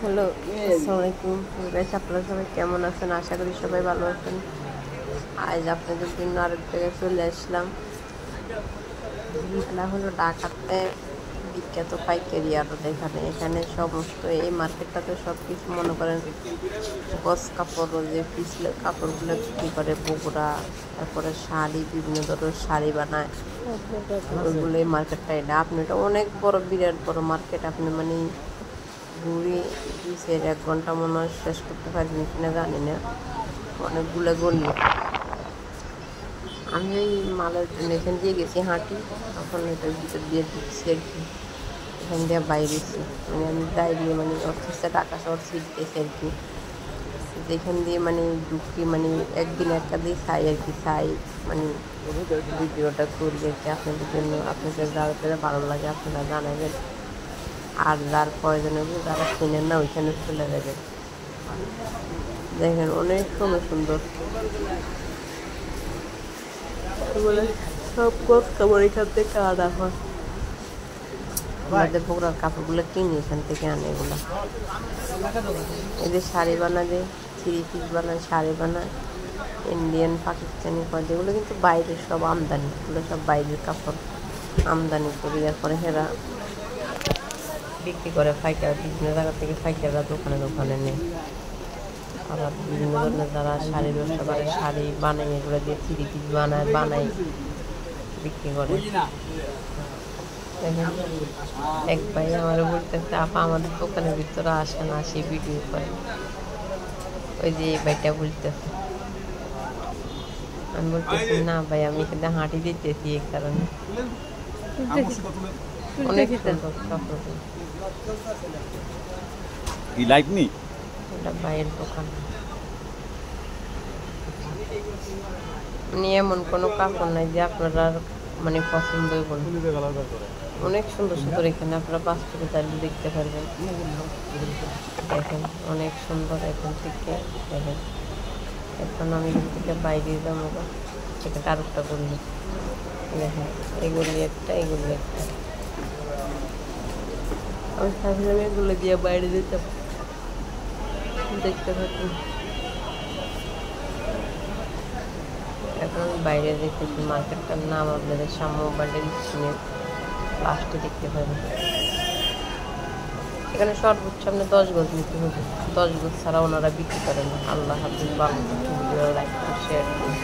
Hello, আসসালামু আলাইকুম guys, আপনারা সবাই কেমন আছেন? আশা করি সবাই ভালো আছেন। আজ আপনাদের জন্য আরেক জায়গায় চলে আসলাম। এটা হলো ঢাকাতে বিখ্যাত পাইকারি আড়ত। এখানে সমস্ত এই মার্কেটটাতে সব কিছু মনে করেন গস কাপড়, যে পিছলে কাপড়গুলো বিক্রি করে বগুড়া, তারপরে শাড়ি, বিভিন্ন ধরনের শাড়ি বানায় ওইগুলো। এই মার্কেটটা আপনি এটা অনেক বড়, বিরাট বড় মার্কেট। আপনি মানে ঘুরে 2-1 ঘন্টা মনে হয় শেষ করতে পারবেন কিনা জানি না, অনেকগুলো গলি। আমি ওই মালের জন্য এখান দিয়ে গেছি হাঁটি, তখন এটার ভিতর দিয়ে ঢুকছি আর কি। এখান দিয়ে বাইরেছি, মানে আমি দাঁড়িয়ে মানে অফিসে টাকা শহর সিট গেছি আর কি। যেখান দিয়ে মানে ঢুকি, মানে একদিন একটা দিয়ে চাই আর কি, চাই মানে ভিডিওটা করি আর কি আপনাদের জন্য। আপনাদের যারা ভালো লাগে আপনারা জানাবেন, আর যার প্রয়োজন হবে যারা চেনেন না ওইখানে চলে যাবেন। দেখেন অনেক সুন্দর সুন্দর সব গছ কাপড় এখান থেকে আনা হয়। আমাদের বগুড়ার কাপড়গুলো কিনি এখান থেকে আনে এগুলো। এদের শাড়ি বানাবে, 3 পিস বানায়, শাড়ি বানায়, ইন্ডিয়ান পাকিস্তানি করে, যেগুলো কিন্তু বাইরের সব আমদানি, এগুলো সব বাইরের কাপড় আমদানি করি। এরপরে হেরা বিক্রি করে পাইকার, বিভিন্ন জায়গা থেকে পাইকাররা দোকানে দোকানে নেয়। আবার বিভিন্ন ধরনের যারা শাড়ির ব্যবসা করে, শাড়ি বানায়, এগুলো দিয়ে 3 পিস বানায় বিক্রি করে। দেখেন এক ভাই আমার বলতেছে, আপা আমাদের দোকানের ভিতরে আসে না, আসে ভিডিও করে। ওই যে এই ভাইটা বলতেছে, আমি বলতেছি না ভাই, আমি এখানে হাঁটি দিতেছি এই কারণে। অনেক সুন্দর কাপড়। এটা ভাইয়ের দোকান, মানে এমন কোনো কাপড় নাই যে আপনারা মানে পছন্দ হইব না। অনেক সুন্দর সুন্দর, এখানে আপনারা বাস্তবে দাঁড়িয়ে দেখতে পারবেন। দেখেন অনেক সুন্দর। এখান থেকে দেখেন, এখন আমি এখান থেকে বাইরে যাবো, সেটা আরেকটা করলি। দেখেন এগুলি একটা, এগুলি একটা। আমি ভাবলাম এগুলো দিয়ে বাইরে যেতাম, দেখতে পাচ্ছি। এখন আমি বাইরে দেখতেছি, মার্কেটটার নাম আপনাদের সামনে মোবাইলের স্ক্রিনে লাস্টে দেখতে পাবেন। এখানে সর্বোচ্চ আপনি 10 গজ নিতে হবে, 10 গজ ছাড়া ওনারা বিক্রি করেন না। আল্লাহ হাফিজ, ভালো ভিডিও লাইক শেয়ার করুন।